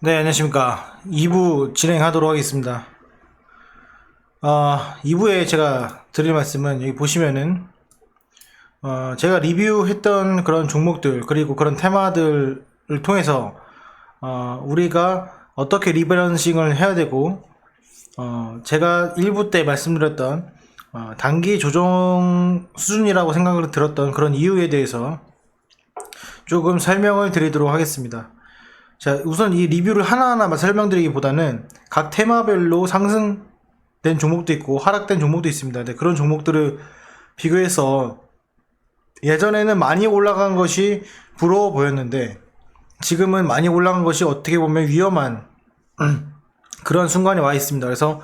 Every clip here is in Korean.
네, 안녕하십니까. 2부 진행하도록 하겠습니다. 2부에 제가 드릴 말씀은 여기 보시면은, 제가 리뷰했던 그런 종목들, 그리고 그런 테마들을 통해서, 우리가 어떻게 리밸런싱을 해야 되고, 제가 1부 때 말씀드렸던, 단기 조정 수준이라고 생각을 들었던 그런 이유에 대해서 조금 설명을 드리도록 하겠습니다. 자, 우선 이 리뷰를 하나하나 설명드리기보다는 각 테마별로 상승된 종목도 있고 하락된 종목도 있습니다. 네, 그런 종목들을 비교해서 예전에는 많이 올라간 것이 부러워 보였는데 지금은 많이 올라간 것이 어떻게 보면 위험한 그런 순간에 와 있습니다. 그래서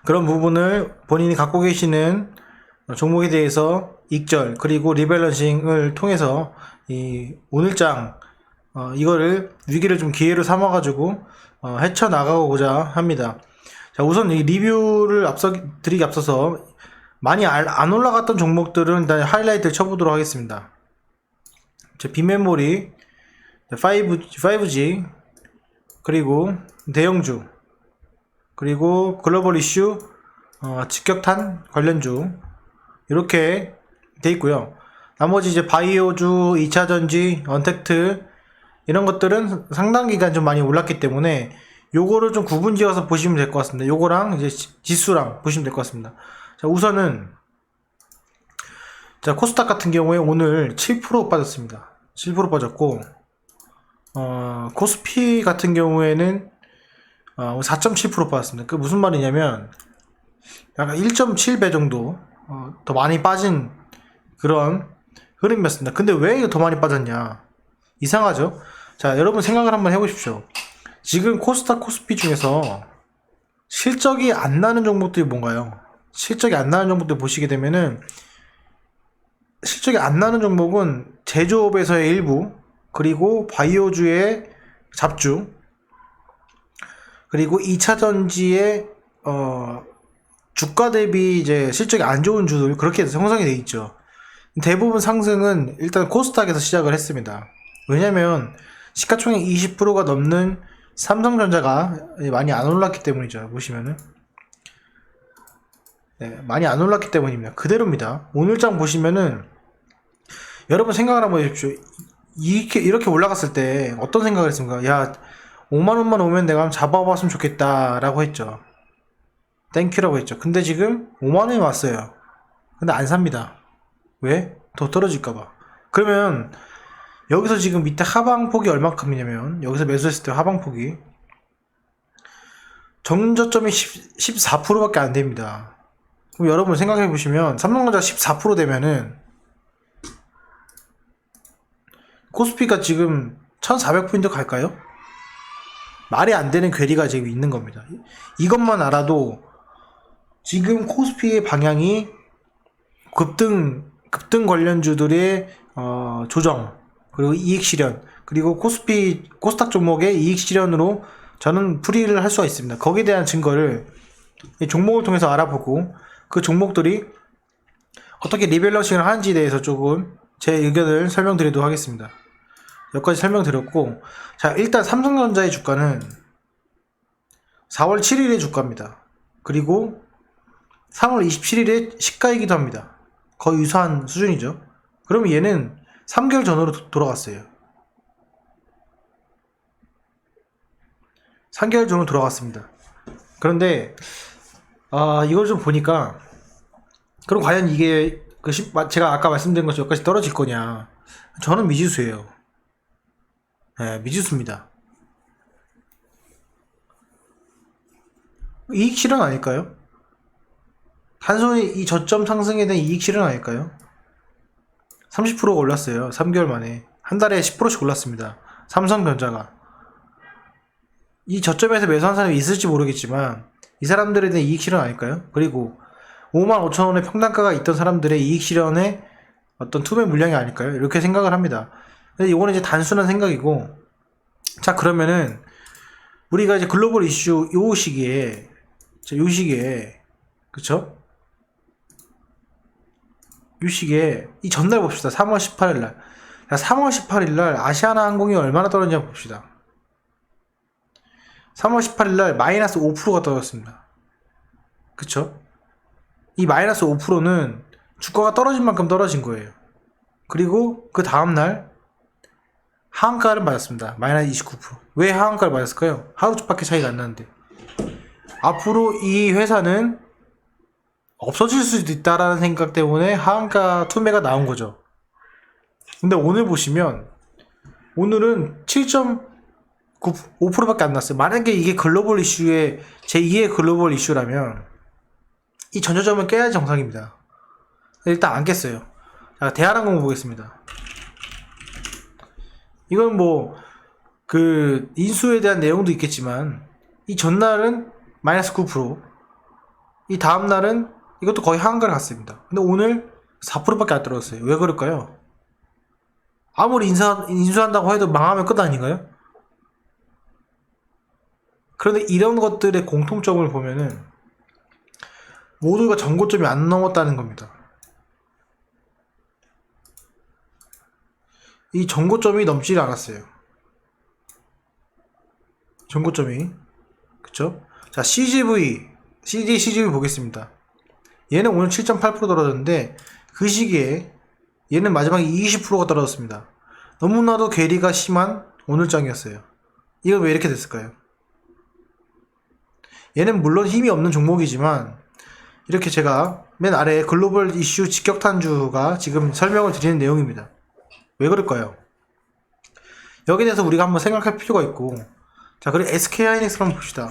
그런 부분을 본인이 갖고 계시는 종목에 대해서 익절 그리고 리밸런싱을 통해서 이 오늘장 이거를 위기를 좀 기회로 삼아가지고 헤쳐나가고자 합니다. 자, 우선 이 리뷰를 드리기 앞서서 많이 안 올라갔던 종목들은 일단 하이라이트를 쳐보도록 하겠습니다. 빈메모리, 5G, 그리고 대형주, 그리고 글로벌 이슈, 직격탄 관련주 이렇게 돼 있고요. 나머지 이제 바이오주, 2차전지, 언택트 이런 것들은 상당 기간 좀 많이 올랐기 때문에 요거를 좀 구분 지어서 보시면 될 것 같습니다. 요거랑 이제 지수랑 보시면 될 것 같습니다. 자, 우선은 자, 코스닥 같은 경우에 오늘 7% 빠졌습니다. 7% 빠졌고 코스피 같은 경우에는 4.7% 빠졌습니다. 그 무슨 말이냐면 약간 1.7배 정도 더 많이 빠진 그런 흐름이었습니다. 근데 왜 이거 더 많이 빠졌냐? 이상하죠? 자, 여러분 생각을 한번 해보십시오. 지금 코스닥, 코스피 중에서 실적이 안 나는 종목들이 뭔가요? 실적이 안 나는 종목들 보시게 되면은 실적이 안 나는 종목은 제조업에서의 일부, 그리고 바이오주의 잡주, 그리고 2차전지의 주가 대비 이제 실적이 안 좋은 주들 그렇게 형성이 돼 있죠. 대부분 상승은 일단 코스닥에서 시작을 했습니다. 왜냐면 시가총액 20%가 넘는 삼성전자가 많이 안 올랐기 때문이죠. 보시면은 네, 많이 안 올랐기 때문입니다. 그대로입니다. 오늘장 보시면은 여러분 생각을 한번 해보십시오. 이렇게 올라갔을 때 어떤 생각을 했습니까? 야, 5만원만 오면 내가 한번 잡아봤으면 좋겠다 라고 했죠. 땡큐라고 했죠. 근데 지금 5만원이 왔어요. 근데 안 삽니다. 왜? 더 떨어질까봐. 그러면 여기서 지금 밑에 하방폭이 얼마큼이냐면 여기서 매수했을 때 하방폭이 정저점이 14%밖에 안 됩니다. 그럼 여러분 생각해 보시면 삼성전자 14% 되면은 코스피가 지금 1400포인트 갈까요? 말이 안 되는 괴리가 지금 있는 겁니다. 이것만 알아도 지금 코스피의 방향이 급등 관련주들의 조정, 그리고 이익 실현, 그리고 코스닥 종목의 이익 실현으로 저는 풀이를 할 수가 있습니다. 거기에 대한 증거를 종목을 통해서 알아보고 그 종목들이 어떻게 리밸런싱을 하는지에 대해서 조금 제 의견을 설명드리도록 하겠습니다. 여기까지 설명드렸고, 자, 일단 삼성전자의 주가는 4월 7일의 주가입니다. 그리고 3월 27일의 시가이기도 합니다. 거의 유사한 수준이죠. 그러면 얘는 3개월 전으로 돌아갔어요. 3개월 전으로 돌아갔습니다. 그런데 이걸 좀 보니까 그럼 과연 이게 제가 아까 말씀드린 것처럼 여기까지 떨어질 거냐? 저는 미지수예요. 네, 미지수입니다. 이익 실현 아닐까요? 단순히 이 저점 상승에 대한 이익 실현 아닐까요? 30%가 올랐어요. 3개월 만에. 한 달에 10%씩 올랐습니다. 삼성전자가. 이 저점에서 매수한 사람이 있을지 모르겠지만 이 사람들에 대한 이익 실현 아닐까요? 그리고 55,000원의 평단가가 있던 사람들의 이익 실현의 어떤 투매 물량이 아닐까요? 이렇게 생각을 합니다. 근데 이거는 이제 단순한 생각이고, 자, 그러면은 우리가 이제 글로벌 이슈 요 시기에 그쵸? 요 시기에 이 전날 봅시다. 3월 18일날. 3월 18일날 아시아나 항공이 얼마나 떨어졌냐 봅시다. 3월 18일날 마이너스 5%가 떨어졌습니다. 그쵸? 이 마이너스 5%는 주가가 떨어진 만큼 떨어진 거예요. 그리고 그 다음날 하한가를 맞았습니다. 마이너스 29%. 왜 하한가를 맞았을까요? 하루밖에 차이가 안 나는데. 앞으로 이 회사는 없어질 수도 있다라는 생각 때문에 하한가 투매가 나온 거죠. 근데 오늘 보시면 오늘은 7.5%밖에 안 났어요. 만약에 이게 글로벌 이슈의 제2의 글로벌 이슈라면 이 전저점을 깨야 정상입니다. 일단 안 깼어요. 자, 대한항공 보겠습니다. 이건 뭐 그 인수에 대한 내용도 있겠지만 이 전날은 마이너스 9%, 이 다음날은 이것도 거의 하한가를 갔습니다. 근데 오늘 4%밖에 안 떨어졌어요. 왜 그럴까요? 아무리 인수한다고 해도 망하면 끝 아닌가요? 그런데 이런 것들의 공통점을 보면은 모두가 전고점이 안 넘었다는 겁니다. 이 전고점이 넘지 않았어요. 전고점이. 그쵸? 자, CGV 보겠습니다. 얘는 오늘 7.8% 떨어졌는데 그 시기에 얘는 마지막에 20%가 떨어졌습니다. 너무나도 괴리가 심한 오늘장이었어요. 이건 왜 이렇게 됐을까요? 얘는 물론 힘이 없는 종목이지만 이렇게 제가 맨 아래에 글로벌 이슈 직격탄주가 지금 설명을 드리는 내용입니다. 왜 그럴까요? 여기에 대해서 우리가 한번 생각할 필요가 있고, 자, 그리고 SK하이닉스 한번 봅시다.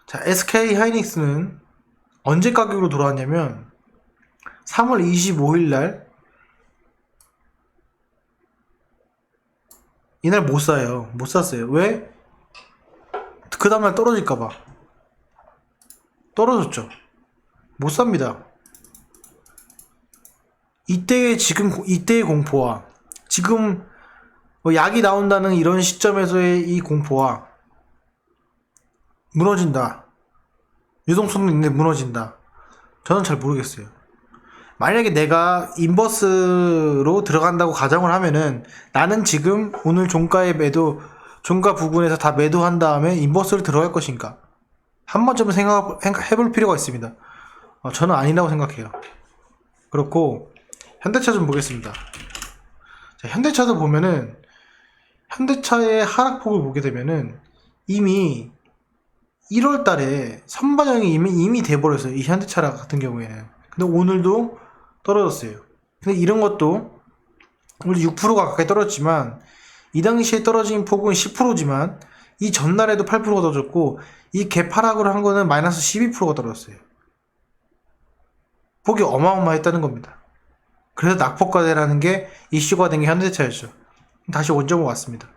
자, SK하이닉스는 언제 가격으로 돌아왔냐면 3월 25일 날 이날 못 사요. 못 샀어요. 왜? 그 다음날 떨어질까봐. 떨어졌죠. 못 삽니다. 이때의 공포와 지금 뭐 약이 나온다는 이런 시점에서의 이 공포와 무너진다. 유동성도 있는데 무너진다. 저는 잘 모르겠어요. 만약에 내가 인버스로 들어간다고 가정을 하면은 나는 지금 오늘 종가 부근에서 다 매도한 다음에 인버스를 들어갈 것인가? 한 번쯤은 생각해볼 필요가 있습니다. 저는 아니라고 생각해요. 그렇고 현대차 좀 보겠습니다. 자, 현대차도 보면은 현대차의 하락폭을 보게 되면은 이미 1월 달에 선반영이 이미 돼버렸어요. 이 현대차 같은 경우에는. 근데 오늘도 떨어졌어요. 근데 이런 것도 오늘 6%가 가까이 떨어졌지만 이 당시에 떨어진 폭은 10%지만 이 전날에도 8%가 떨어졌고 이 갭 하락을 한 거는 마이너스 12%가 떨어졌어요. 폭이 어마어마했다는 겁니다. 그래서 낙폭과대라는 게 이슈가 된 게 현대차였죠. 다시 원점으로 왔습니다.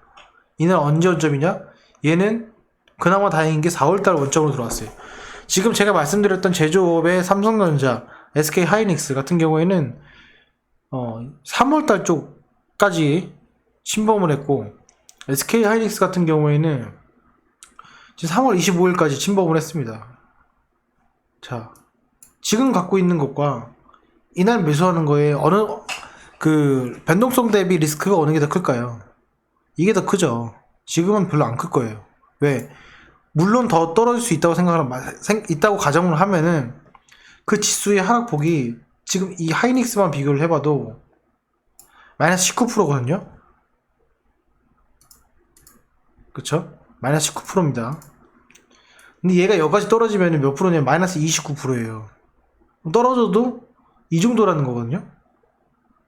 이날 언제 원점이냐? 얘는 그나마 다행인 게 4월달 원점으로 들어왔어요. 지금 제가 말씀드렸던 제조업의 삼성전자, SK하이닉스 같은 경우에는 3월달 쪽까지 침범을 했고 SK하이닉스 같은 경우에는 지금 3월 25일까지 침범을 했습니다. 자, 지금 갖고 있는 것과 이날 매수하는 거에 변동성 대비 리스크가 어느 게 더 클까요? 이게 더 크죠. 지금은 별로 안 클 거예요. 왜? 물론 더 떨어질 수 있다고 있다고 가정을 하면은 그 지수의 하락폭이 지금 이 하이닉스만 비교를 해봐도 마이너스 19%거든요. 그쵸? 마이너스 19%입니다. 근데 얘가 여기까지 떨어지면 몇 프로냐면 마이너스 29%예요. 떨어져도 이 정도라는 거거든요.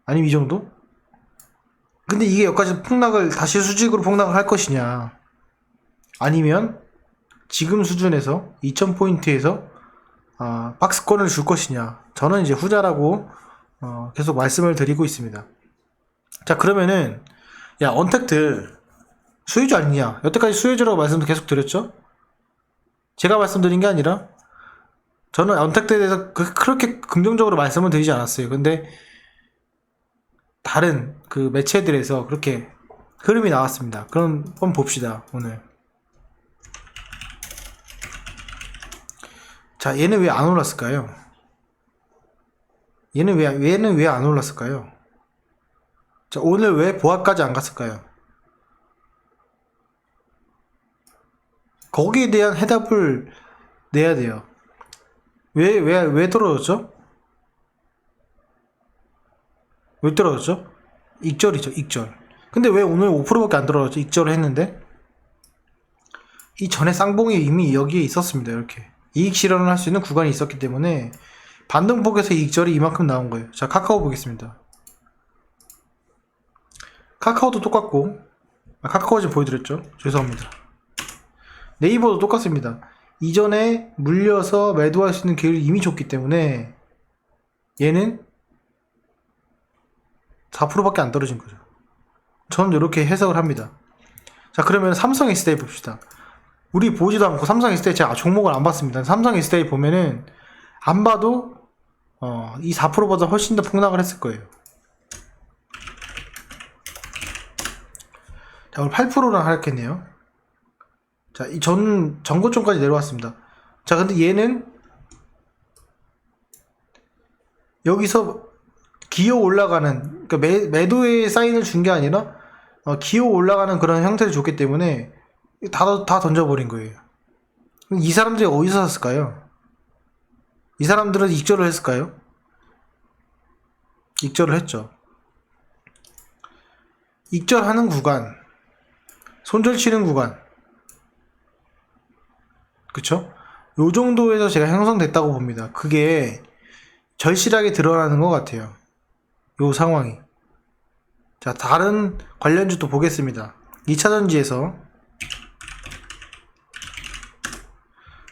아니면 이 정도? 근데 이게 여기까지 다시 수직으로 폭락을 할 것이냐, 아니면 지금 수준에서 2000포인트에서 박스권을 줄 것이냐. 저는 이제 후자라고 계속 말씀을 드리고 있습니다. 자, 그러면은 야, 언택트 수혜주 아니냐? 여태까지 수혜주라고 말씀도 계속 드렸죠? 제가 말씀드린 게 아니라 저는 언택트에 대해서 그렇게 긍정적으로 말씀을 드리지 않았어요. 근데 다른 그 매체들에서 그렇게 흐름이 나왔습니다. 그럼 한번 봅시다. 오늘 자, 얘는 왜 안 올랐을까요? 얘는 왜 안 올랐을까요? 자, 오늘 왜 보합까지 안 갔을까요? 거기에 대한 해답을 내야 돼요. 왜 떨어졌죠? 왜 떨어졌죠? 익절이죠, 익절. 근데 왜 오늘 5%밖에 안 떨어졌죠? 익절을 했는데? 이 전에 쌍봉이 이미 여기에 있었습니다. 이렇게 이익 실현을 할 수 있는 구간이 있었기 때문에 반등폭에서 익절이 이만큼 나온 거예요. 자, 카카오 보겠습니다. 카카오도 똑같고, 카카오 지금 보여드렸죠? 죄송합니다. 네이버도 똑같습니다. 이전에 물려서 매도할 수 있는 기회를 이미 줬기 때문에 얘는 4%밖에 안 떨어진 거죠. 저는 이렇게 해석을 합니다. 자, 그러면 삼성 S데이 봅시다. 우리 보지도 않고 삼성 S데이 제가 종목을 안 봤습니다. 삼성 S데이 보면은 안 봐도 이 4%보다 훨씬 더 폭락을 했을 거예요. 자, 오늘 8%나 하락했네요. 자, 이 전고점까지 내려왔습니다. 자, 근데 얘는 여기서 기어 올라가는, 그러니까 매도의 사인을 준 게 아니라 기어 올라가는 그런 형태를 줬기 때문에 다 던져버린 거예요. 이 사람들이 어디서 샀을까요? 이 사람들은 익절을 했을까요? 익절을 했죠. 익절하는 구간, 손절치는 구간, 그쵸? 요 정도에서 제가 형성됐다고 봅니다. 그게 절실하게 드러나는 것 같아요. 요 상황이. 자, 다른 관련주도 보겠습니다. 2차전지에서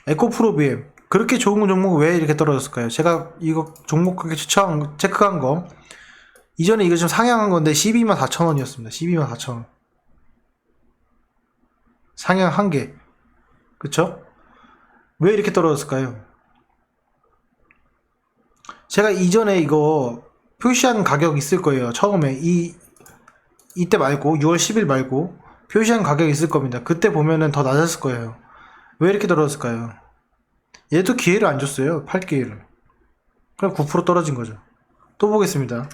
에코프로비엠, 그렇게 좋은 종목 왜 이렇게 떨어졌을까요? 제가 이거 종목 가격 체크한 거, 이전에 이거 좀 상향한 건데 124,000원이었습니다. 124,000원. 상향 한 개. 그쵸? 왜 이렇게 떨어졌을까요? 제가 이전에 이거 표시한 가격 있을 거예요. 처음에 이때 말고 6월 10일 말고 표시한 가격 있을 겁니다. 그때 보면은 더 낮았을 거예요. 왜 이렇게 떨어졌을까요? 얘도 기회를 안 줬어요. 팔 기회를. 그럼 9% 떨어진 거죠. 또 보겠습니다.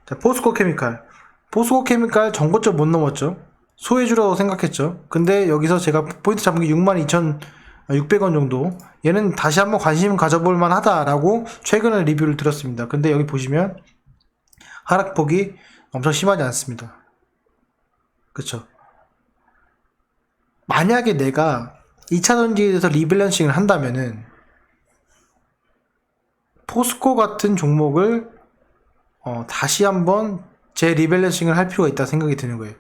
자, 포스코 케미칼. 포스코 케미칼 전고점 못 넘었죠. 소외주라고 생각했죠. 근데 여기서 제가 포인트 잡은 게 62,600원 정도. 얘는 다시 한번 관심 가져볼 만하다라고 최근에 리뷰를 드렸습니다. 근데 여기 보시면 하락폭이 엄청 심하지 않습니다. 그쵸? 만약에 내가 2차전지에서 리밸런싱을 한다면은 포스코 같은 종목을 다시 한번 리밸런싱을 할 필요가 있다 생각이 드는 거예요.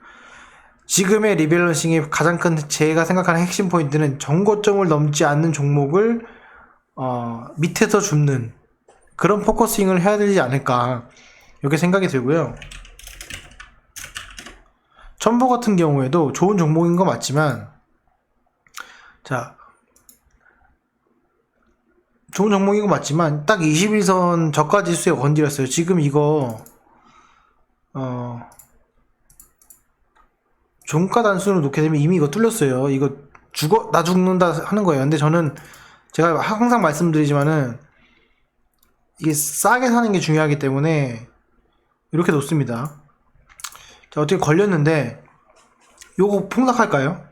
지금의 리밸런싱의 가장 큰 제가 생각하는 핵심 포인트는 전고점을 넘지 않는 종목을 밑에서 줍는 그런 포커싱을 해야 되지 않을까 이렇게 생각이 들고요. 첨보 같은 경우에도 좋은 종목인 거 맞지만, 자, 좋은 종목인 거 맞지만 딱 21선 저가 지수에 건드렸어요. 지금 이거 종가 단순으로 놓게 되면 이미 이거 뚫렸어요. 이거 나 죽는다 하는 거예요. 근데 저는 제가 항상 말씀드리지만은 이게 싸게 사는 게 중요하기 때문에 이렇게 놓습니다. 자, 어떻게 걸렸는데 요거 폭락할까요?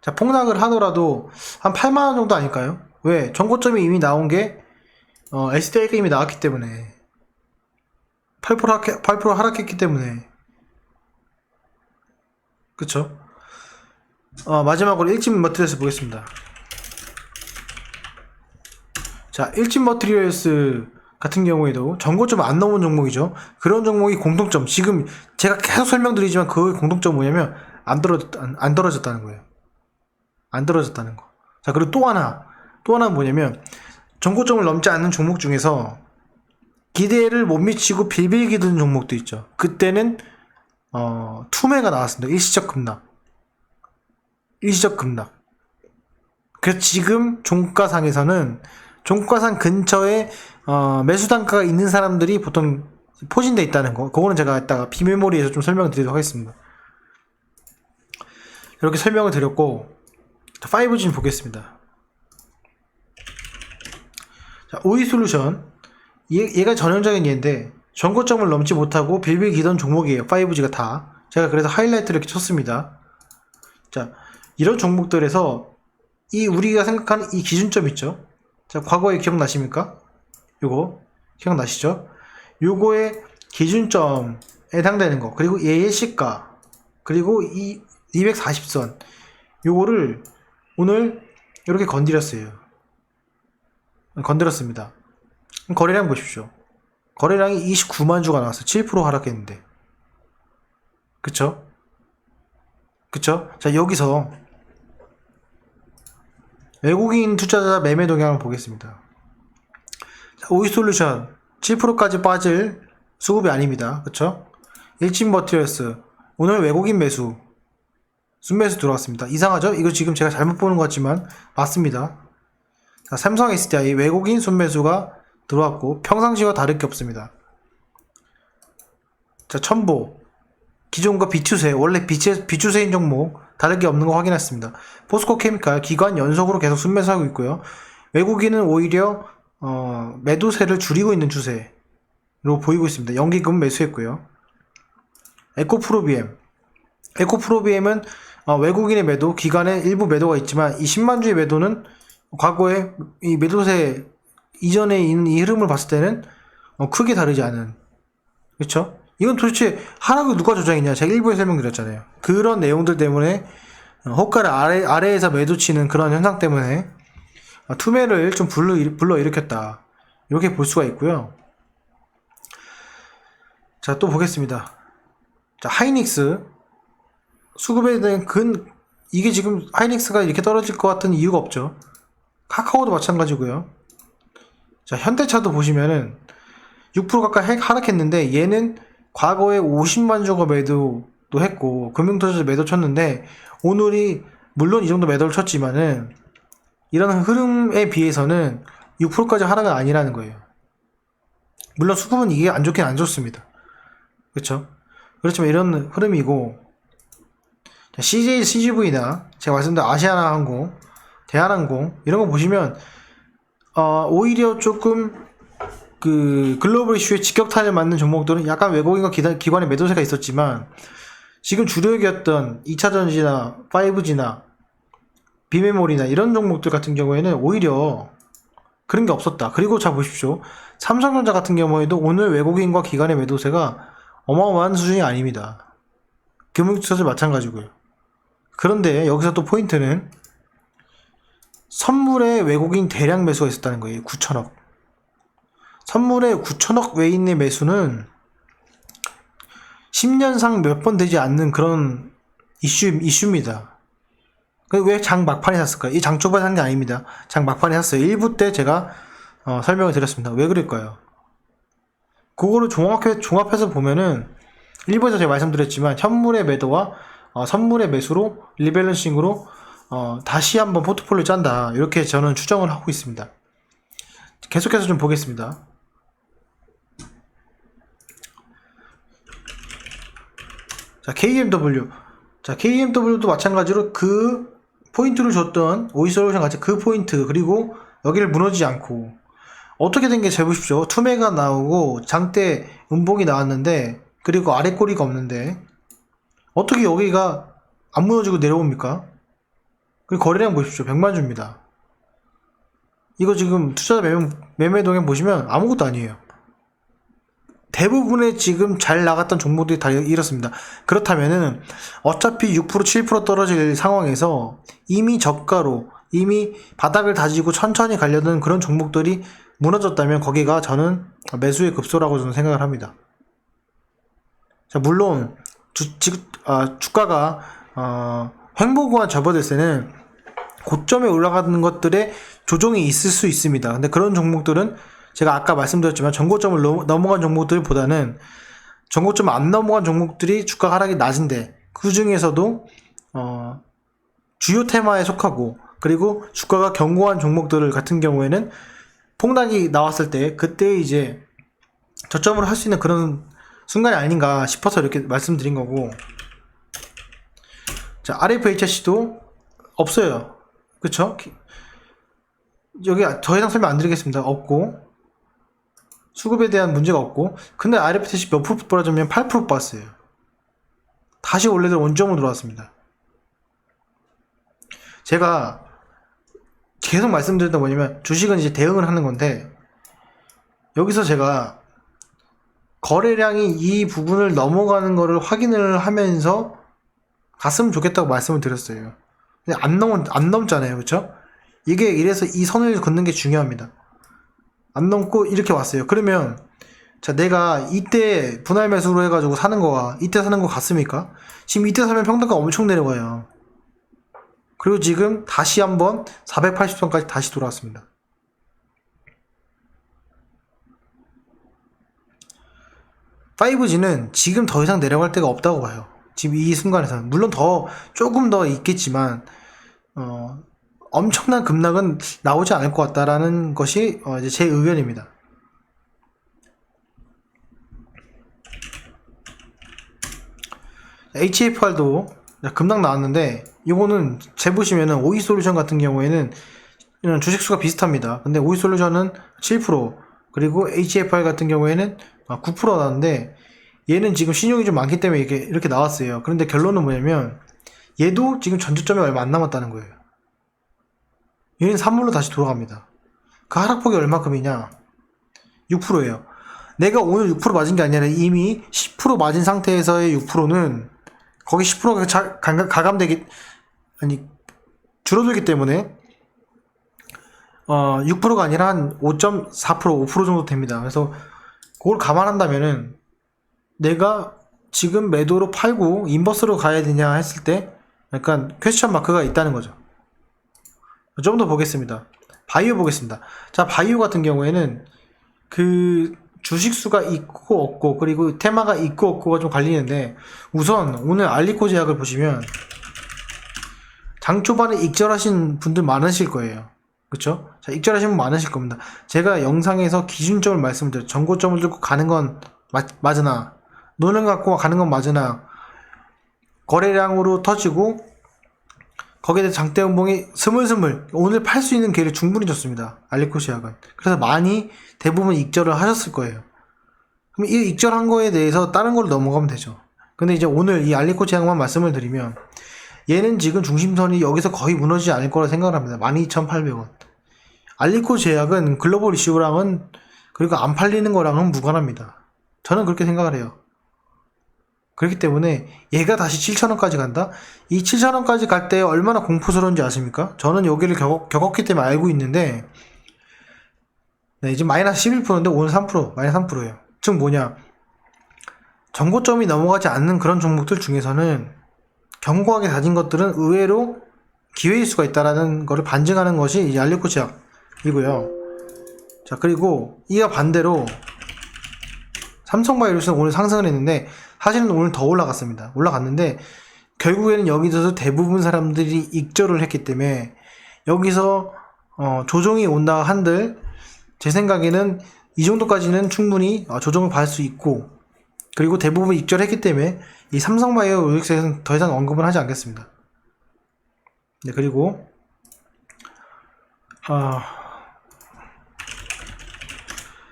자, 폭락을 하더라도 한 8만원 정도 아닐까요? 왜? 전고점이 이미 나온 게 SDI가 이미 나왔기 때문에 8% 하락했기 때문에. 그쵸? 마지막으로 일진 머티리얼스 보겠습니다. 자, 일진 머티리얼스 같은 경우에도 전고점 안 넘은 종목이죠. 그런 종목이 공통점, 지금 제가 계속 설명드리지만 그 공통점 뭐냐면 안 떨어졌다는 거예요. 안 떨어졌다는 거. 자, 그리고 또 하나 뭐냐면 전고점을 넘지 않는 종목 중에서 기대를 못 미치고 빌빌 기는 종목도 있죠. 그때는 투매가 나왔습니다. 일시적 급락. 그래서 지금 종가상에서는 종가상 근처에 매수 단가가 있는 사람들이 보통 포진돼 있다는 거. 그거는 제가 이따가 비메모리에서 좀 설명드리도록 하겠습니다. 이렇게 설명을 드렸고, 5G 보겠습니다. 자, 오이솔루션. 얘가 전형적인 예인데 전고점을 넘지 못하고 빌빌 기던 종목이에요. 5G가 다. 제가 그래서 하이라이트를 이렇게 쳤습니다. 자, 이런 종목들에서 이 우리가 생각하는 이 기준점 있죠? 자, 과거에 기억나십니까? 요거 기억나시죠? 요거의 기준점에 해당되는 거, 그리고 얘의 시가, 그리고 이 240선, 요거를 오늘 이렇게 건드렸습니다. 거래량 보십시오. 거래량이 29만 주가 나왔어요. 7% 하락했는데. 그쵸? 자, 여기서 외국인 투자자 매매 동향을 보겠습니다. 오이솔루션 7%까지 빠질 수급이 아닙니다. 그쵸? 일진버티얼스 오늘 외국인 매수 순매수 들어왔습니다. 이상하죠? 이거 지금 제가 잘못 보는 것 같지만 맞습니다. 자, 삼성 SDI 외국인 순매수가 들어왔고 평상시와 다를 게 없습니다. 자, 첨보 기존과 비추세, 원래 비추세인 종목 다를 게 없는 거 확인했습니다. 포스코 케미칼 기관 연속으로 계속 순매수하고 있고요. 외국인은 오히려 매도세를 줄이고 있는 추세로 보이고 있습니다. 연기금 매수했고요. 에코프로비엠은 외국인의 매도, 기관의 일부 매도가 있지만 이 10만 주의 매도는 과거에 이 매도세 이전에 있는 이 흐름을 봤을 때는 크게 다르지 않은, 그렇죠? 이건 도대체 하락을 누가 조장했냐? 제가 일부에 설명드렸잖아요. 그런 내용들 때문에 호가를 아래에서 매도치는 그런 현상 때문에 투매를 좀 불러일으켰다. 이렇게 볼 수가 있고요. 자, 또 보겠습니다. 자, 하이닉스 수급에 대한 이게 지금 하이닉스가 이렇게 떨어질 것 같은 이유가 없죠. 카카오도 마찬가지고요. 자, 현대차도 보시면은 6% 가까이 하락했는데 얘는 과거에 50만 주가 매도도 했고 금융투자자 매도 쳤는데 오늘이 물론 이 정도 매도를 쳤지만은 이런 흐름에 비해서는 6%까지 하락은 아니라는 거예요. 물론 수급은 이게 안 좋긴 안 좋습니다. 그렇죠? 그렇지만 이런 흐름이고, CJ, CGV나 제가 말씀드린 아시아나항공, 대한항공 이런 거 보시면 오히려 조금 글로벌 이슈에 직격탄을 맞는 종목들은 약간 외국인과 기관의 매도세가 있었지만 지금 주력이었던 2차전지나 5G나 비메모리나 이런 종목들 같은 경우에는 오히려 그런 게 없었다. 그리고 자 보십시오. 삼성전자 같은 경우에도 오늘 외국인과 기관의 매도세가 어마어마한 수준이 아닙니다. 금융투자도 마찬가지고요. 그런데 여기서 또 포인트는 선물에 외국인 대량 매수가 있었다는 거예요. 9천억. 선물에 9천억 외인의 매수는 10년상 몇 번 되지 않는 그런 이슈입니다. 왜 장 막판에 샀을까요? 이 장 초반에 산 게 아닙니다. 장 막판에 샀어요. 1부 때 제가 설명을 드렸습니다. 왜 그럴까요? 그거를 종합해서 보면은 1부에서 제가 말씀드렸지만 현물의 매도와 선물의 매수로 리밸런싱으로 다시 한번 포트폴리오 짠다. 이렇게 저는 추정을 하고 있습니다. 계속해서 좀 보겠습니다. 자, KMW. 자, KMW도 마찬가지로 그 포인트를 줬던 오이솔루션 같이 그 포인트, 그리고 여기를 무너지지 않고 어떻게 된 게 잘 보십시오. 투매가 나오고 장대 음봉이 나왔는데, 그리고 아래 꼬리가 없는데 어떻게 여기가 안 무너지고 내려옵니까? 그리고 거래량 보십시오. 100만 주입니다. 이거 지금 투자자 매매 동향 보시면 아무것도 아니에요. 대부분의 지금 잘 나갔던 종목들이 다 이렇습니다. 그렇다면은 어차피 6% 7% 떨어질 상황에서 이미 저가로 이미 바닥을 다지고 천천히 가려던 그런 종목들이 무너졌다면 거기가 저는 매수의 급소라고 저는 생각을 합니다. 자, 물론 주가가 횡보구간 접어들 때는 고점에 올라가는 것들의 조정이 있을 수 있습니다. 근데 그런 종목들은 제가 아까 말씀드렸지만 전고점을 넘어간 종목들보다는 전고점 안 넘어간 종목들이 주가 하락이 낮은데 그 중에서도 주요 테마에 속하고 그리고 주가가 견고한 종목들 같은 경우에는 폭락이 나왔을 때 그때 이제 저점으로 할 수 있는 그런 순간이 아닌가 싶어서 이렇게 말씀드린 거고. 자, RFHC도 없어요. 그쵸? 여기 더 이상 설명 안 드리겠습니다. 없고 수급에 대한 문제가 없고. 근데 RFHC 몇 프로 빠졌냐면 8% 빠졌어요. 다시 원래대로 원점으로 돌아왔습니다. 제가 계속 말씀드렸던 뭐냐면 주식은 이제 대응을 하는 건데, 여기서 제가 거래량이 이 부분을 넘어가는 거를 확인을 하면서 갔으면 좋겠다고 말씀을 드렸어요. 근데 안 넘잖아요. 그쵸? 이게 이래서 이 선을 긋는 게 중요합니다. 안 넘고 이렇게 왔어요. 그러면 자, 내가 이때 분할 매수로 해가지고 사는 거와 이때 사는 거 같습니까? 지금 이때 사면 평단가 엄청 내려가요. 그리고 지금 다시 한번 480선까지 다시 돌아왔습니다. (5G는) 지금 더 이상 내려갈 데가 없다고 봐요. 지금 이 순간에서는. 물론 조금 더 있겠지만 엄청난 급락은 나오지 않을 것 같다라는 것이 이제 제 의견입니다. HFR도 급락 나왔는데, 이거는 재보시면은 오이솔루션 같은 경우에는 주식수가 비슷합니다. 근데 오이솔루션은 7%, 그리고 HFR 같은 경우에는 9% 나왔는데, 얘는 지금 신용이 좀 많기 때문에 이렇게 나왔어요. 그런데 결론은 뭐냐면 얘도 지금 전저점이 얼마 안 남았다는 거예요. 얘는 산물로 다시 돌아갑니다. 그 하락폭이 얼마큼이냐? 6%예요. 내가 오늘 6% 맞은 게 아니라 이미 10% 맞은 상태에서의 6%는 거기 10%가 가감되기, 줄어들기 때문에 6%가 아니라 한 5.4%, 5% 정도 됩니다. 그래서 그걸 감안한다면은 내가 지금 매도로 팔고 인버스로 가야 되냐 했을 때 약간 퀘스천 마크가 있다는 거죠. 좀 더 보겠습니다. 바이오 보겠습니다. 자, 바이오 같은 경우에는 그 주식수가 있고 없고, 그리고 테마가 있고 없고가 좀 갈리는데, 우선 오늘 알리코 제약을 보시면 장 초반에 익절하신 분들 많으실 거예요. 그쵸? 자, 익절하신 분 많으실 겁니다. 제가 영상에서 기준점을 말씀드려요. 전고점을 들고 가는 건 맞으나, 노는 갖고 가는 건 맞으나, 거래량으로 터지고 거기에 대해서 장대 연봉이 스물스물 오늘 팔 수 있는 기회를 충분히 줬습니다. 알리코 제약은. 그래서 많이 대부분 익절을 하셨을 거예요. 그럼 이 익절한 거에 대해서 다른 걸로 넘어가면 되죠. 근데 이제 오늘 이 알리코 제약만 말씀을 드리면, 얘는 지금 중심선이 여기서 거의 무너지지 않을 거라 생각을 합니다. 12,800원. 알리코 제약은 글로벌 이슈랑은, 그리고 안 팔리는 거랑은 무관합니다. 저는 그렇게 생각을 해요. 그렇기 때문에 얘가 다시 7,000원까지 간다? 이 7,000원까지 갈 때 얼마나 공포스러운지 아십니까? 저는 여기를 겪었기 때문에 알고 있는데, 네, 지금 마이너스 11%인데 오늘 3%, 마이너스 3%예요. 즉 뭐냐, 전고점이 넘어가지 않는 그런 종목들 중에서는 견고하게 다진 것들은 의외로 기회일 수가 있다라는 것을 반증하는 것이 이제 알리코 제약이고요. 자, 그리고 이와 반대로 삼성바이오로스는 오늘 상승을 했는데, 사실은 오늘 더 올라갔습니다. 올라갔는데 결국에는 여기서 대부분 사람들이 익절을 했기 때문에 여기서 조정이 온다 한들, 제 생각에는 이 정도까지는 충분히 조정을 받을 수 있고, 그리고 대부분 익절했기 때문에 이 삼성바이오 로직스에서는 더 이상 언급을 하지 않겠습니다. 네, 그리고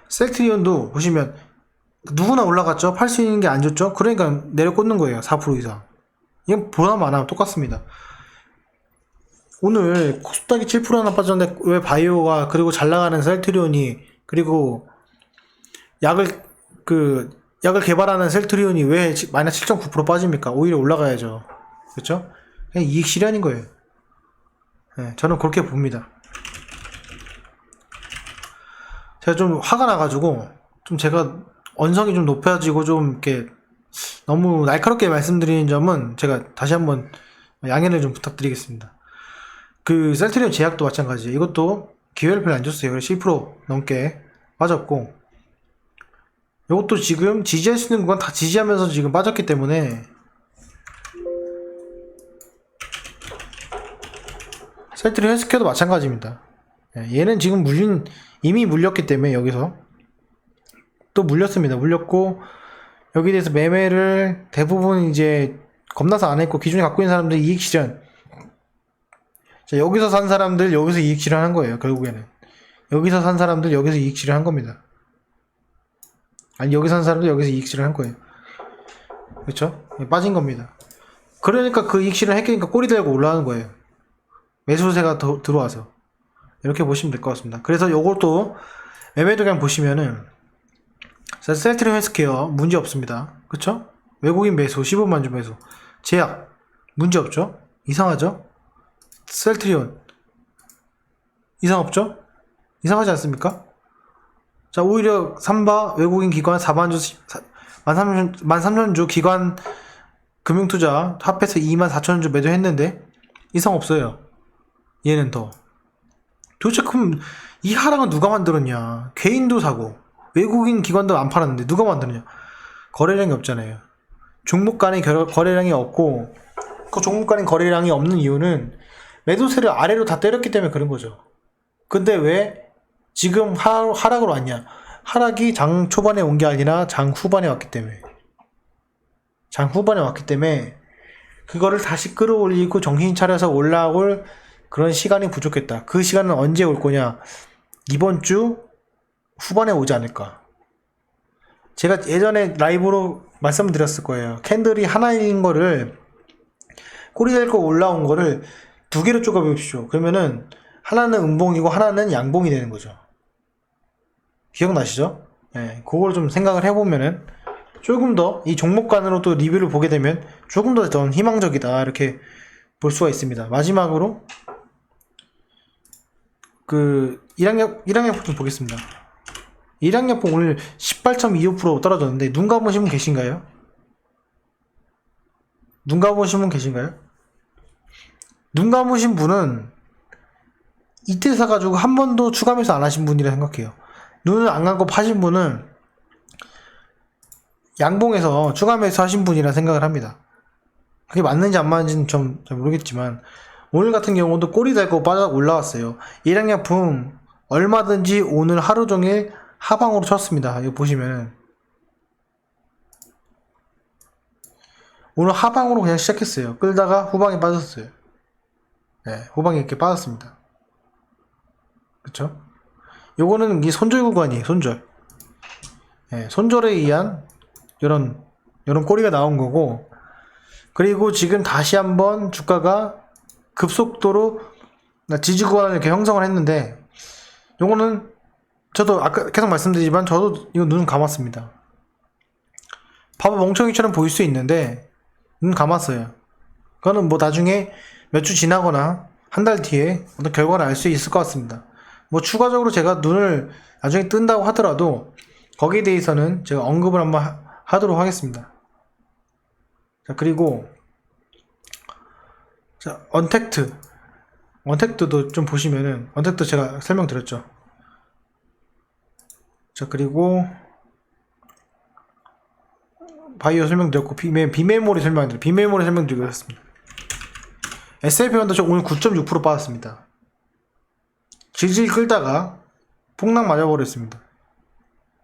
셀트리온도 보시면 누구나 올라갔죠. 팔 수 있는 게 안 좋죠. 그러니까 내려 꽂는 거예요. 4% 이상. 이건 보나마 안 하면 똑같습니다. 오늘 코스닥이 7%나 빠졌는데 왜 바이오가, 그리고 잘 나가는 셀트리온이, 그리고 약을 개발하는 셀트리온이 왜 마이너스 7.9% 빠집니까? 오히려 올라가야죠. 그렇죠? 그냥 이익 실현인 거예요. 네, 저는 그렇게 봅니다. 제가 좀 화가 나가지고 좀 제가 언성이 좀 높아지고 좀 이렇게 너무 날카롭게 말씀드리는 점은 제가 다시 한번 양해를 좀 부탁드리겠습니다. 그 셀트리온 제약도 마찬가지. 이것도 기회를 별로 안 줬어요. 10% 넘게 빠졌고, 이것도 지금 지지할 수 있는 구간 다 지지하면서 지금 빠졌기 때문에, 셀트리온 헬스케어도 마찬가지입니다. 얘는 지금 이미 물렸기 때문에 여기서 또 물렸습니다. 물렸고, 여기에 대해서 매매를 대부분 이제 겁나서 안 했고, 기존에 갖고 있는 사람들 이익 실현. 자, 여기서 산 사람들 여기서 이익 실현한 거예요. 결국에는 여기서 산 사람들 여기서 이익 실현한 겁니다. 아니, 여기서 산 사람들 여기서 이익 실현한 거예요. 그쵸? 빠진 겁니다. 그러니까 그 익실을 했으니까 꼬리 달고 올라가는 거예요. 매수세가 더 들어와서. 이렇게 보시면 될 것 같습니다. 그래서 요것도 매매도 그냥 보시면은 셀트리온 헬스케어 문제 없습니다. 그쵸? 외국인 매수 15만주 매수 제약 문제 없죠? 이상하죠? 셀트리온 이상 없죠? 이상하지 않습니까? 자, 오히려 삼바 외국인 기관 4만주 13,000주 기관 금융투자 합해서 24,000주 매도했는데 이상 없어요. 얘는 더. 도대체 그럼 이 하락은 누가 만들었냐? 개인도 사고 외국인 기관도 안 팔았는데 누가 만드느냐? 거래량이 없잖아요. 종목 간의 거래량이 없고 그 종목 간의 거래량이 없는 이유는 매도세를 아래로 다 때렸기 때문에 그런 거죠. 근데 왜 지금 하락으로 왔냐? 하락이 장 초반에 온 게 아니라 장 후반에 왔기 때문에. 장 후반에 왔기 때문에 그거를 다시 끌어올리고 정신 차려서 올라올 그런 시간이 부족했다. 그 시간은 언제 올 거냐? 이번 주 후반에 오지 않을까. 제가 예전에 라이브로 말씀드렸을 거예요. 캔들이 하나인 거를 꼬리 달고 올라온 거를 두 개로 쪼가 봅시오. 그러면은 하나는 음봉이고 하나는 양봉이 되는 거죠. 기억나시죠? 네, 그걸 좀 생각을 해보면은 조금 더 이 종목간으로 또 리뷰를 보게 되면 조금 더 희망적이다 이렇게 볼 수가 있습니다. 마지막으로 그 일양약품 좀 보겠습니다. 일양약품 오늘 18.25% 떨어졌는데 눈 감으신 분 계신가요? 눈 감으신 분 계신가요? 눈 감으신 분은 이때 사가지고 한 번도 추가 매수 안 하신 분이라 생각해요. 눈을 안 감고 파신 분은 양봉에서 추가 매수 하신 분이라 생각을 합니다. 그게 맞는지 안 맞는지는 좀 잘 모르겠지만 오늘 같은 경우도 꼬리 달고 빠져 올라왔어요. 일양약품 얼마든지 오늘 하루 종일 하방으로 쳤습니다. 이거 보시면은 오늘 하방으로 그냥 시작했어요. 끌다가 후방에 빠졌어요. 네, 후방에 이렇게 빠졌습니다. 그쵸? 요거는 이 손절 구간이에요. 손절. 네, 손절에 의한 요런 꼬리가 나온 거고, 그리고 지금 다시 한번 주가가 급속도로 지지 구간을 이렇게 형성을 했는데, 요거는 저도 아까 계속 말씀드리지만 저도 이거 눈 감았습니다. 바보 멍청이처럼 보일 수 있는데 눈 감았어요. 그거는 뭐 나중에 몇 주 지나거나 한 달 뒤에 어떤 결과를 알 수 있을 것 같습니다. 뭐 추가적으로 제가 눈을 나중에 뜬다고 하더라도 거기에 대해서는 제가 언급을 한번 하도록 하겠습니다. 자, 그리고 자, 언택트도 좀 보시면은 언택트 제가 설명드렸죠. 자, 그리고 바이오 설명드렸고 비메모리 설명드리고 했습니다. S&P500도 오늘 9.6% 빠졌습니다. 질질 끌다가 폭락 맞아버렸습니다.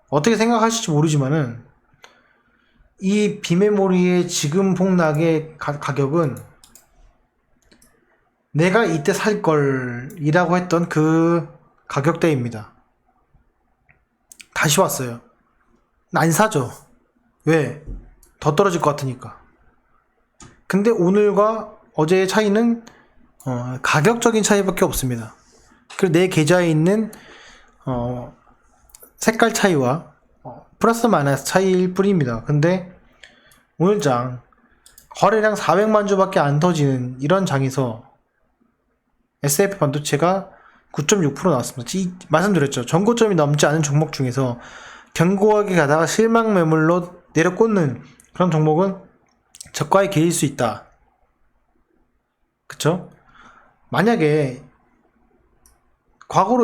어떻게 생각하실지 모르지만은 이 비메모리의 지금 폭락의 가격은 내가 이때 살걸 이라고 했던 그 가격대입니다. 다시 왔어요. 안 사죠. 왜? 더 떨어질 것 같으니까. 근데 오늘과 어제의 차이는 가격적인 차이밖에 없습니다. 그리고 내 계좌에 있는 색깔 차이와 플러스 마이너스 차이일 뿐입니다. 근데 오늘 장 거래량 400만 주밖에 안 터지는 이런 장에서 S&P 반도체가 9.6% 나왔습니다. 말씀드렸죠. 전고점이 넘지 않은 종목 중에서 견고하게 가다가 실망 매물로 내려꽂는 그런 종목은 저가에 길일 수 있다. 그쵸? 만약에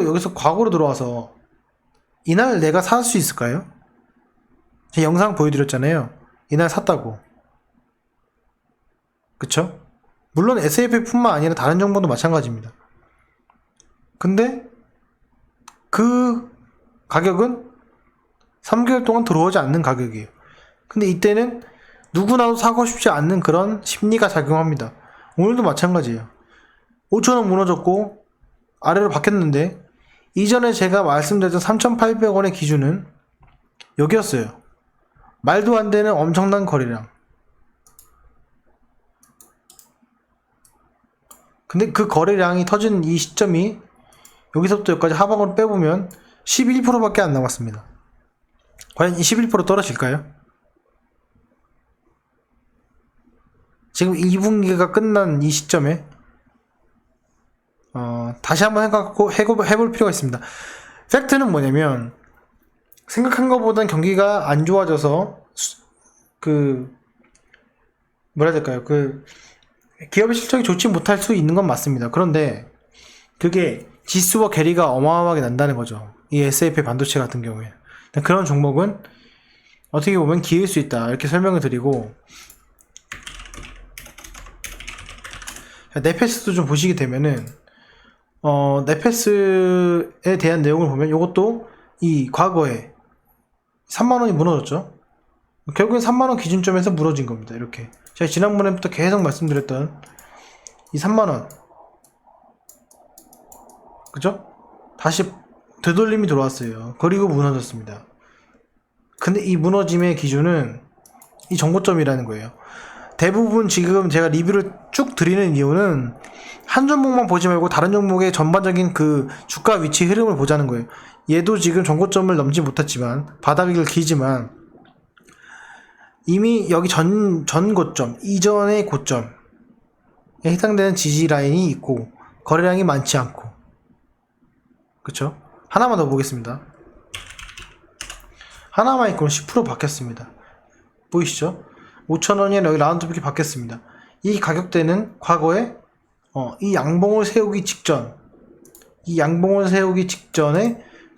여기서 과거로 들어와서 이날 내가 살 수 있을까요? 제 영상 보여드렸잖아요. 이날 샀다고. 그쵸? 물론 S&P 뿐만 아니라 다른 정보도 마찬가지입니다. 근데 그 가격은 3개월 동안 들어오지 않는 가격이에요. 근데 이때는 누구나도 사고 싶지 않는 그런 심리가 작용합니다. 오늘도 마찬가지예요. 5,000원 무너졌고 아래로 바뀌었는데 이전에 제가 말씀드렸던 3,800원의 기준은 여기였어요. 말도 안 되는 엄청난 거래량. 근데 그 거래량이 터진 이 시점이 여기서부터 여기까지 하방으로 빼보면 11%밖에 안 남았습니다. 과연 이 11% 떨어질까요? 지금 2분기가 끝난 이 시점에 다시 한번 해볼 필요가 있습니다. 팩트는 뭐냐면 생각한 것보단 경기가 안 좋아져서 뭐라 해야 될까요? 기업의 실적이 좋지 못할 수 있는 건 맞습니다. 그런데 그게 지수와 괴리가 어마어마하게 난다는 거죠. 이 SAP 반도체 같은 경우에. 그런 종목은 어떻게 보면 기회일 수 있다. 이렇게 설명을 드리고, 네페스도 좀 보시게 되면은, 네페스에 대한 내용을 보면 이것도 이 과거에 3만원이 무너졌죠. 결국엔 3만원 기준점에서 무너진 겁니다. 이렇게. 제가 지난번에부터 계속 말씀드렸던 이 3만원. 그죠? 다시 되돌림이 들어왔어요. 그리고 무너졌습니다. 근데 이 무너짐의 기준은 이 정고점이라는 거예요. 대부분 지금 제가 리뷰를 쭉 드리는 이유는 한 종목만 보지 말고 다른 종목의 전반적인 그 주가 위치 흐름을 보자는 거예요. 얘도 지금 정고점을 넘지 못했지만 바닥을 기지만 이미 여기 전 고점 이전의 고점에 해당되는 지지 라인이 있고 거래량이 많지 않고, 그쵸? 하나만 더 보겠습니다. 하나만 있고는 10% 바뀌었습니다. 보이시죠? 5,000원이 여기 라운드빅이 바뀌었습니다. 이 가격대는 과거에 이 양봉을 세우기 직전에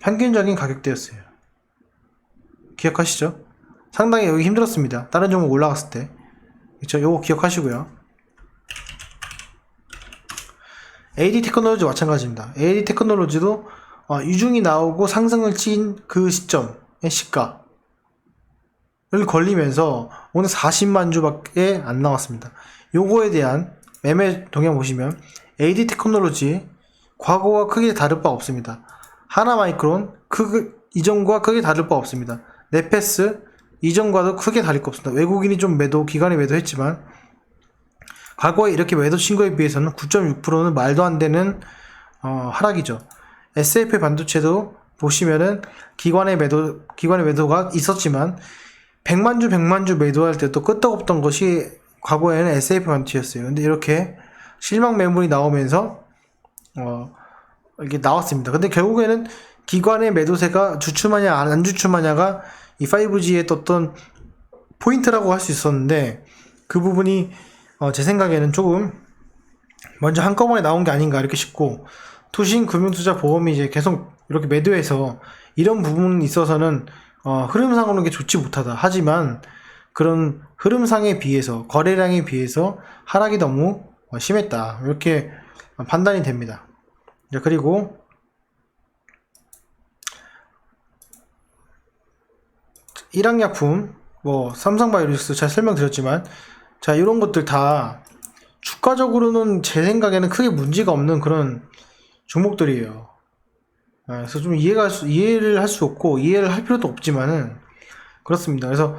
평균적인 가격대였어요. 기억하시죠? 상당히 여기 힘들었습니다. 다른 종목 올라갔을 때. 그쵸? 요거 기억하시고요. AD 테크놀로지 마찬가지입니다. AD 테크놀로지도 유중이 나오고 상승을 친 그 시점의 시가를 걸리면서 오늘 40만 주밖에 안 나왔습니다. 요거에 대한 매매 동향 보시면 AD 테크놀로지 과거와 크게 다를 바 없습니다. 하나마이크론 이전과 크게 다를 바 없습니다. 네페스 이전과도 크게 다를 거 없습니다. 외국인이 좀 기관에 매도했지만 과거에 이렇게 매도 친 거에 비해서는 9.6%는 말도 안 되는 하락이죠. SAP 반도체도 보시면은 기관의 매도가 있었지만 100만 주 매도할 때 또 끄떡없던 것이 과거에는 SAP 반도체였어요. 근데 이렇게 실망 매물이 나오면서 이게 나왔습니다. 근데 결국에는 기관의 매도세가 주춤하냐 안 주춤하냐가 이 5G에 떴던 포인트라고 할 수 있었는데, 그 부분이 제 생각에는 조금 먼저 한꺼번에 나온 게 아닌가 이렇게 싶고, 투신 금융투자 보험이 이제 계속 이렇게 매도해서 이런 부분에 있어서는 흐름상으로는 게 좋지 못하다. 하지만 그런 흐름상에 비해서 거래량에 비해서 하락이 너무 심했다. 이렇게 판단이 됩니다. 그리고 일항약품, 삼성바이오로직스 잘 설명드렸지만, 자, 이런 것들 다 주가적으로는 제 생각에는 크게 문제가 없는 그런 종목들이에요. 그래서 좀 이해를 할 수 없고 이해를 할 필요도 없지만은 그렇습니다. 그래서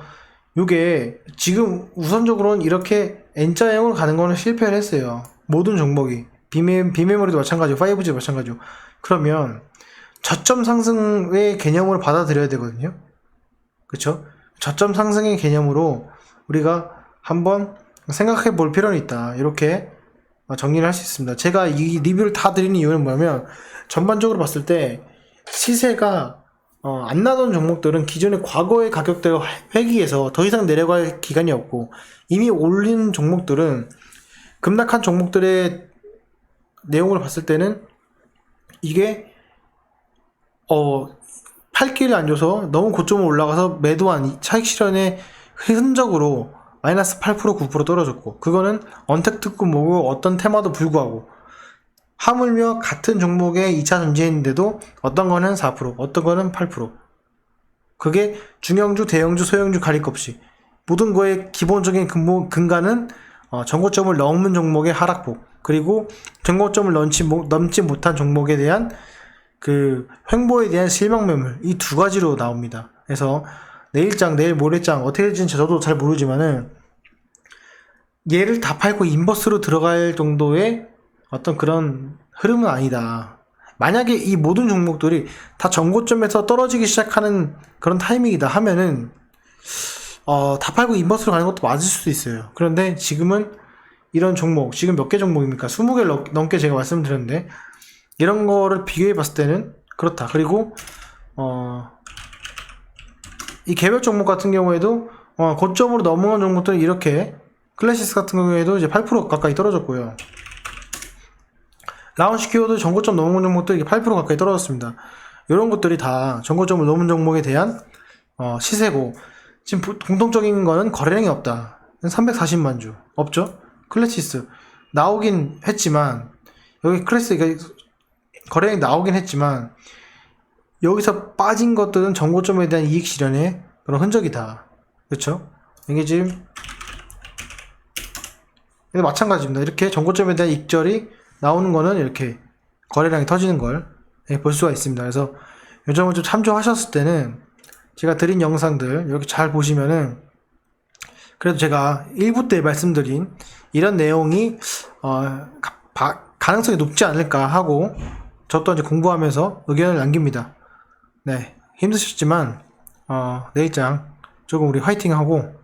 이게 지금 우선적으로는 이렇게 N자형으로 가는 거는 실패를 했어요. 모든 종목이 비메모리도 마찬가지고 5G도 마찬가지고. 그러면 저점 상승의 개념으로 받아들여야 되거든요. 그쵸? 저점 상승의 개념으로 우리가 한번 생각해 볼 필요는 있다. 이렇게 정리를 할 수 있습니다. 제가 이 리뷰를 다 드리는 이유는 뭐냐면, 전반적으로 봤을 때 시세가 안 나던 종목들은 기존의 과거의 가격대가 회귀해서 더 이상 내려갈 기간이 없고, 이미 올린 종목들은 급락한 종목들의 내용을 봤을 때는 이게 팔기를 안 줘서 너무 고점으로 올라가서 매도한 차익 실현의 흔적으로 마이너스 8%, 9% 떨어졌고, 그거는 언택특구모고 어떤 테마도 불구하고, 하물며 같은 종목에 2차 전지했는데도 어떤 거는 4%, 어떤 거는 8%. 그게 중형주, 대형주, 소형주 가릴 것 없이 모든 거의 기본적인 근간은 전고점을 넘은 종목의 하락폭, 그리고 전고점을 넘지 못한 종목에 대한 그 횡보에 대한 실망 매물, 이 두 가지로 나옵니다. 그래서 내일장, 내일 모레장 어떻게 될지는 저도 잘 모르지만은 얘를 다 팔고 인버스로 들어갈 정도의 어떤 그런 흐름은 아니다. 만약에 이 모든 종목들이 다 전고점에서 떨어지기 시작하는 그런 타이밍이다 하면은 다 팔고 인버스로 가는 것도 맞을 수도 있어요. 그런데 지금은 이런 종목, 지금 몇 개 종목입니까? 20개 넘게 제가 말씀드렸는데 이런 거를 비교해 봤을 때는 그렇다. 그리고 이 개별 종목 같은 경우에도 고점으로 넘어온 종목들은 이렇게 클래시스 같은 경우에도 이제 8% 가까이 떨어졌고요. 라운시큐어도 전고점 넘어온 종목도 이게 8% 가까이 떨어졌습니다. 이런 것들이 다 전고점을 넘은 종목에 대한 시세고, 지금 공통적인 거는 거래량이 없다. 340만 주 없죠. 클래시스 나오긴 했지만, 여기 클래시스가 거래량이 나오긴 했지만 여기서 빠진 것들은 전고점에 대한 이익 실현의 그런 흔적이다. 그렇죠? 이게 지금 마찬가지입니다. 이렇게 전고점에 대한 익절이 나오는 거는 이렇게 거래량이 터지는 걸 볼 수가 있습니다. 그래서 이 점을 좀 참조하셨을 때는 제가 드린 영상들 이렇게 잘 보시면은, 그래도 제가 1부 때 말씀드린 이런 내용이 가능성이 높지 않을까 하고 저 또한 이제 공부하면서 의견을 남깁니다. 네, 힘드셨지만 내일장 조금 우리 화이팅하고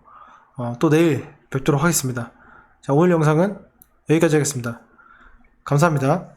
또 내일 뵙도록 하겠습니다. 자, 오늘 영상은 여기까지 하겠습니다. 감사합니다.